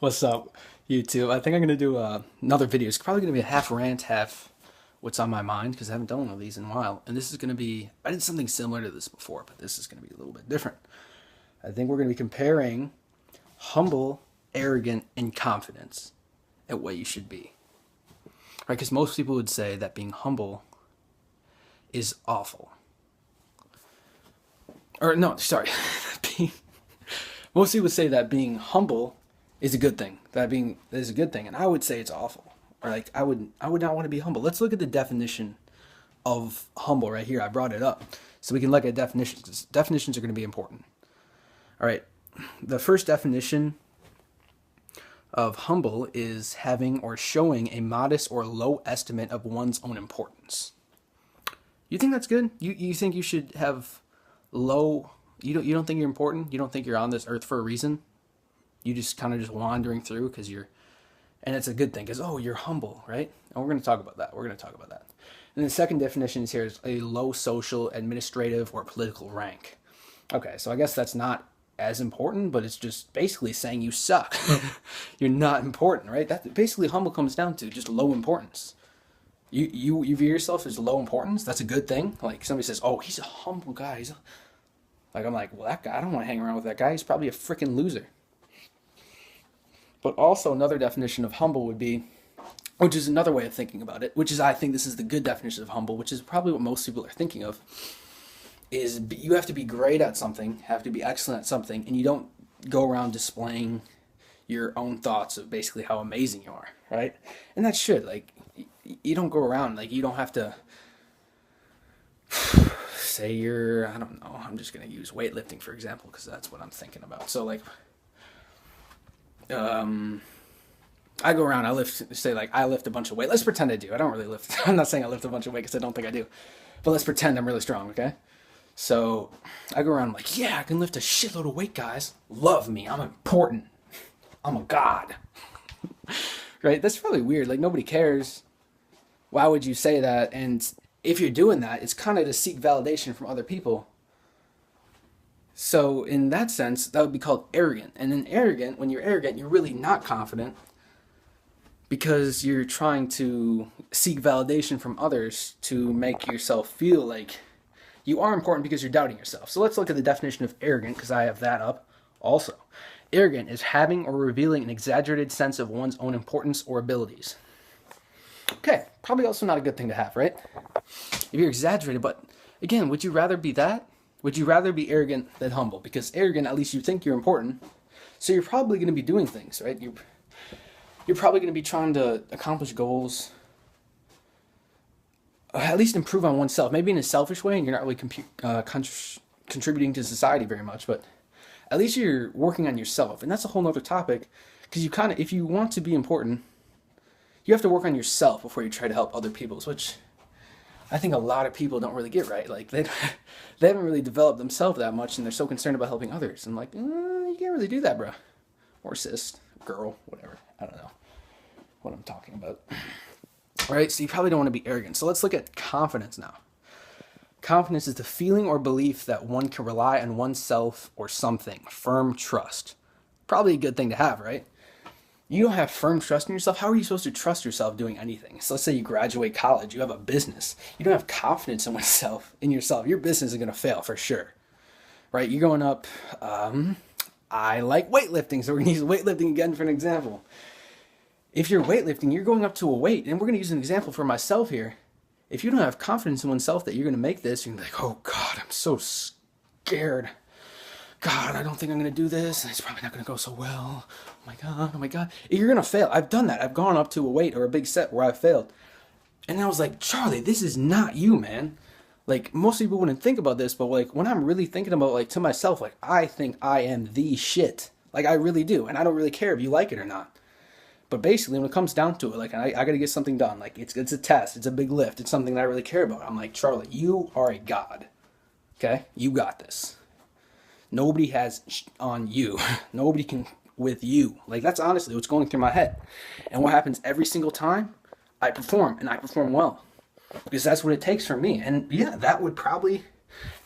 What's up, YouTube? I think I'm gonna do another video. It's probably gonna be a half rant, half what's on my mind because I haven't done one of these in a while. And this is gonna be I did something similar to this before, but this is gonna be a little bit different. I think we're gonna be comparing humble, arrogant, and confidence at what you should be. Right? Because most people would say that being humble is awful. Or no, sorry, most people would say that being humble is a good thing. That being is a good thing, and I would say it's awful. Or like I would not want to be humble. Let's look at the definition of humble right here. I brought it up so we can look at definitions. Definitions are going to be important. All right, the first definition of humble is having or showing a modest or low estimate of one's own importance. You think that's good? You think you should have low? You don't think you're important? You don't think you're on this earth for a reason? You just kind of just wandering through because you're, and it's a good thing because, oh, you're humble, right? And we're going to talk about that. We're going to talk about that. And the second definition is here is a low social, administrative, or political rank. Okay, so I guess that's not as important, but it's just basically saying you suck. You're not important, right? That basically humble comes down to just low importance. You view yourself as low importance. That's a good thing. Like somebody says, oh, he's a humble guy. Like I'm like, well, that guy, I don't want to hang around with that guy. He's probably a freaking loser. But also another definition of humble would be, which is another way of thinking about it, which is I think this is the good definition of humble, which is probably what most people are thinking of, is you have to be great at something, have to be excellent at something, and you don't go around displaying your own thoughts of basically how amazing you are, right? And that should, like, you don't go around, like, you don't have to say you're, I don't know, I'm just going to use weightlifting, for example, because that's what I'm thinking about. So, like, I go around, I lift a bunch of weight. Let's pretend I do. I don't really lift. I'm not saying I lift a bunch of weight because I don't think I do. But let's pretend I'm really strong, okay? So I go around, I'm like, yeah, I can lift a shitload of weight, guys. Love me. I'm important. I'm a god. Right? That's really weird. Like, nobody cares. Why would you say that? And if you're doing that, it's kind of to seek validation from other people. So in that sense, that would be called arrogant. And then arrogant, when you're arrogant, you're really not confident because you're trying to seek validation from others to make yourself feel like you are important because you're doubting yourself. So let's look at the definition of arrogant because I have that up also. Arrogant is having or revealing an exaggerated sense of one's own importance or abilities. Okay, probably also not a good thing to have, right? If you're exaggerated, but again, would you rather be that? Would you rather be arrogant than humble? Because arrogant, at least you think you're important. So you're probably going to be doing things, right? You're probably going to be trying to accomplish goals. At least improve on oneself. Maybe in a selfish way, and you're not really contributing to society very much. But at least you're working on yourself. And that's a whole other topic. Because if you want to be important, you have to work on yourself before you try to help other people. Which I think a lot of people don't really get right. Like, they haven't really developed themselves that much, and they're so concerned about helping others. And like, you can't really do that, bro. Or sis, girl, whatever. I don't know what I'm talking about. All right, so you probably don't want to be arrogant. So let's look at confidence now. Confidence is the feeling or belief that one can rely on oneself or something. Firm trust. Probably a good thing to have, right? You don't have firm trust in yourself. How are you supposed to trust yourself doing anything? So let's say you graduate college, you have a business. You don't have confidence in yourself. Your business is going to fail for sure, right? You're going up. I like weightlifting, so we're going to use weightlifting again for an example. If you're weightlifting, you're going up to a weight, and we're going to use an example for myself here. If you don't have confidence in oneself that you're going to make this, you're going to be like, oh God, I'm so scared. God, I don't think I'm going to do this. It's probably not going to go so well. Oh my God. You're going to fail. I've done that. I've gone up to a weight or a big set where I failed. And I was like, Charlie, this is not you, man. Like, most people wouldn't think about this, but like, when I'm really thinking about, like, to myself, like, I think I am the shit. Like, I really do. And I don't really care if you like it or not. But basically, when it comes down to it, like, I got to get something done. Like, it's a test. It's a big lift. It's something that I really care about. I'm like, Charlie, you are a god. Okay? You got this. Nobody has on you. Nobody can with you. Like, that's honestly what's going through my head. And what happens every single time? I perform, and I perform well. Because that's what it takes from me. And yeah, that would probably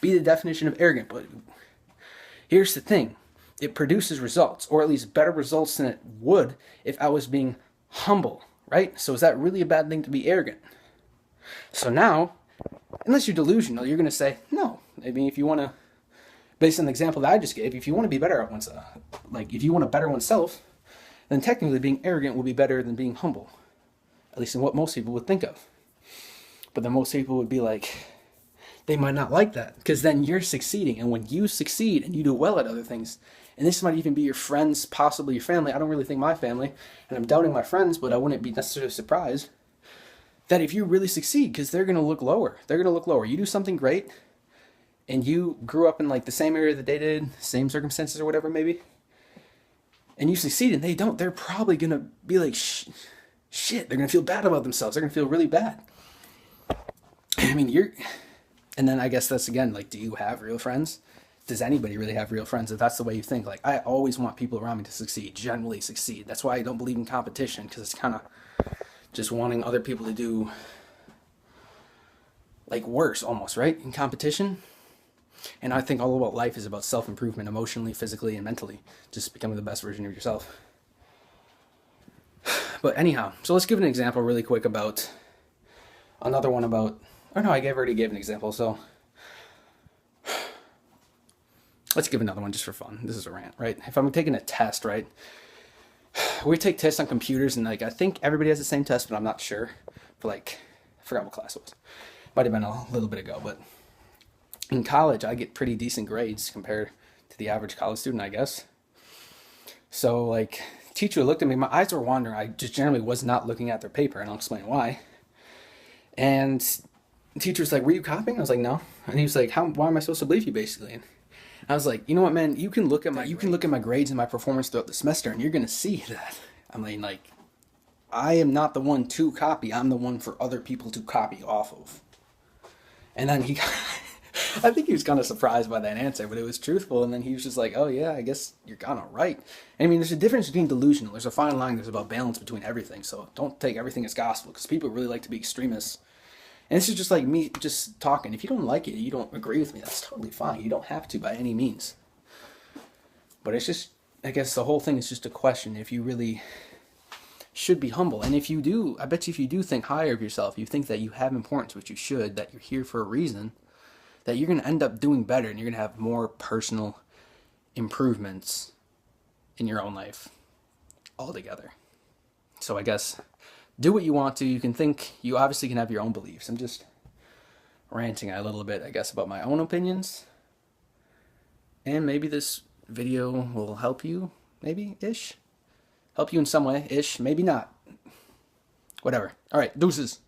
be the definition of arrogant. But here's the thing. it produces results, or at least better results than it would if I was being humble, right? So is that really a bad thing to be arrogant? So now, unless you're delusional, you're going to say, no. I mean, if you want to, based on the example that I just gave, if you want to be better at oneself, like if you want to better oneself, then technically being arrogant will be better than being humble. At least in what most people would think of. But then most people would be like, they might not like that, because then you're succeeding. And when you succeed and you do well at other things, and this might even be your friends, possibly your family. I don't really think my family, and I'm doubting my friends, but I wouldn't be necessarily surprised that if you really succeed, because they're going to look lower. They're going to look lower. You do something great, and you grew up in like the same area that they did, same circumstances or whatever maybe, and you succeed and they don't, they're probably going to be like, shit, they're going to feel bad about themselves. They're going to feel really bad. I mean, and then I guess that's again, like, do you have real friends? Does anybody really have real friends? If that's the way you think, like, I always want people around me to succeed, generally succeed. That's why I don't believe in competition, because it's kind of just wanting other people to do, like, worse almost, right? In competition. And I think all about life is about self-improvement, emotionally, physically, and mentally. Just becoming the best version of yourself. But anyhow, so let's give an example really quick about another one about, oh no, I already gave an example, so let's give another one just for fun. This is a rant, right? If I'm taking a test, right? We take tests on computers, and like I think everybody has the same test, but I'm not sure. For like, I forgot what class it was. Might have been a little bit ago, but in college, I get pretty decent grades compared to the average college student, I guess. So like, teacher looked at me, my eyes were wandering. I just generally was not looking at their paper, and I'll explain why. And the teacher was like, were you copying? I was like, no. And he was like, why am I supposed to believe you, basically? And I was like, you know what, man, you can look at my grades and my performance throughout the semester, and you're going to see that. I mean, like, I am not the one to copy. I'm the one for other people to copy off of. And then I think he was kind of surprised by that answer, but it was truthful. And then he was just like, oh yeah, I guess you're kind of right. I mean, there's a difference between delusional. There's a fine line. There's about balance between everything. So don't take everything as gospel, because people really like to be extremists. And this is just like me just talking. If you don't like it, you don't agree with me, that's totally fine. You don't have to by any means. But it's just, I guess the whole thing is just a question if you really should be humble. And if you do, I bet you if you do think higher of yourself, you think that you have importance, which you should, that you're here for a reason, that you're going to end up doing better, and you're going to have more personal improvements in your own life altogether. So I guess do what you want to. You can think, you obviously can have your own beliefs. I'm just ranting a little bit, I guess, about my own opinions. And maybe this video will help you, maybe-ish. Help you in some way-ish, maybe not. Whatever. All right, deuces.